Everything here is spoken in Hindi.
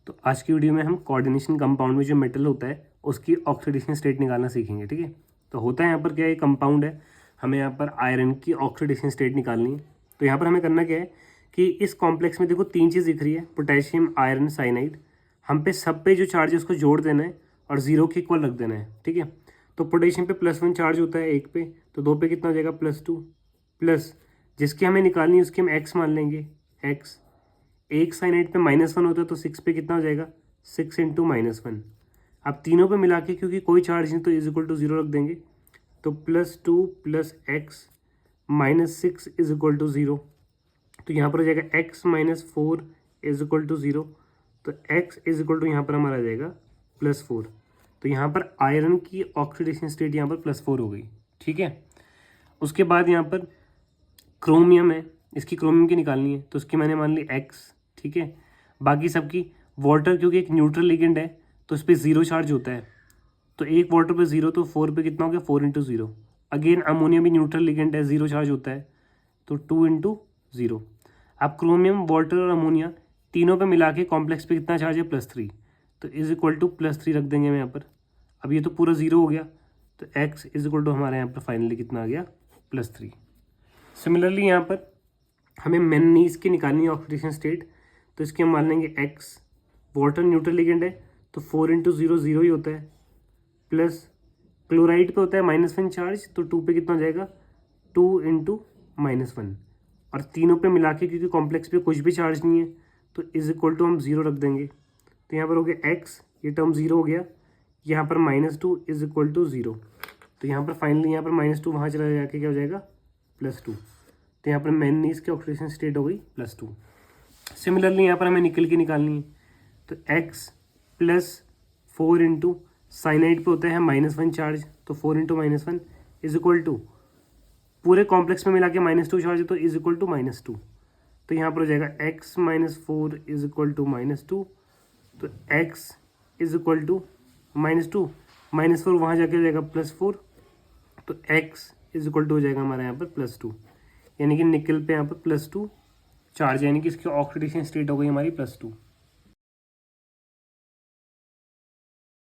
तो आज की वीडियो में हम कोऑर्डिनेशन कंपाउंड में जो मेटल होता है उसकी ऑक्सीडेशन स्टेट निकालना सीखेंगे। ठीक है, तो होता है यहाँ पर क्या है, कंपाउंड है, हमें यहाँ पर आयरन की ऑक्सीडेशन स्टेट निकालनी है। तो यहाँ पर हमें करना क्या है कि इस कॉम्प्लेक्स में देखो तीन चीज़ दिख रही है, पोटेशियम, आयरन, साइनाइड। हम पे सब पे जो चार्ज है उसको जोड़ देना है और जीरो के इक्वल रख देना है। ठीक है, तो पोटेशियम पे +1 चार्ज होता है एक पे, तो दो पे कितना हो जाएगा +2, प्लस जिसकी हमें निकालनी है उसकी हम x मान लेंगे x। एक साइनाइड पे -1 होता है तो 6 पे कितना हो जाएगा 6 × -1। अब तीनों पे मिला के क्योंकि कोई चार्ज नहीं तो =0 रख देंगे, तो +2 + x -6 = 0। तो यहाँ पर हो जाएगा x - 4 = 0। तो x यहाँ पर हमारा आ जाएगा +4। तो यहाँ पर आयरन की ऑक्सीडेशन स्टेट यहाँ पर +4 हो गई। ठीक है, उसके बाद यहाँ पर क्रोमियम है, इसकी क्रोमियम की निकालनी है तो उसकी मैंने मान ली x। ठीक है, बाकी सबकी वाटर क्योंकि एक न्यूट्रल लिगेंड है तो उस पर 0 चार्ज होता है, तो एक वाटर पे 0 तो 4 पे कितना हो गया 4 × 0। अगेन अमोनिया भी न्यूट्रल लिगेंड है, 0 चार्ज होता है तो 2 × 0। अब क्रोमियम, वाटर और अमोनिया तीनों पे मिला के कॉम्प्लेक्स पे कितना चार्ज है +3, तो +3 रख देंगे हम यहाँ पर। अब ये तो पूरा 0 हो गया, तो x हमारे यहाँ पर फाइनली कितना आ गया +3। सिमिलरली यहाँ पर हमें मैंगनीज की निकालनी है ऑक्सीडेशन स्टेट, तो इसके हम मान लेंगे x। वाटर न्यूट्रल लिगेंड है तो 4 × 0 0 ही होता है, प्लस क्लोराइड पे होता है -1 चार्ज तो 2 पे कितना हो जाएगा 2 × -1। और तीनों पे मिला के क्योंकि कॉम्प्लेक्स पे कुछ भी चार्ज नहीं है तो हम 0 रख देंगे। तो यहाँ पर हो गया x, ये टर्म 0 हो गया, यहाँ पर -2 = 0। तो यहाँ पर फाइनली यहाँ पर -2 वहाँ चला जाके क्या हो जाएगा +2। तो यहाँ पर मैंगनीज की ऑक्सीडेशन स्टेट हो गई +2। सिमिलरली यहाँ पर हमें निकल की निकालनी है, तो x + 4 × साइनाइड पे होता है -1 चार्ज तो 4 × -1 = पूरे कॉम्प्लेक्स में मिला के -2 चार्ज है तो -2। तो यहाँ पर हो जाएगा x - 4 = -2। तो x = -2 -4 वहाँ जाके हो जाएगा +4, तो x हो जाएगा हमारा यहाँ पर +2। यानी कि निकल पे यहाँ पर +2 चार्ज, यानी कि इसकी ऑक्सीडेशन स्टेट हो गई हमारी +2।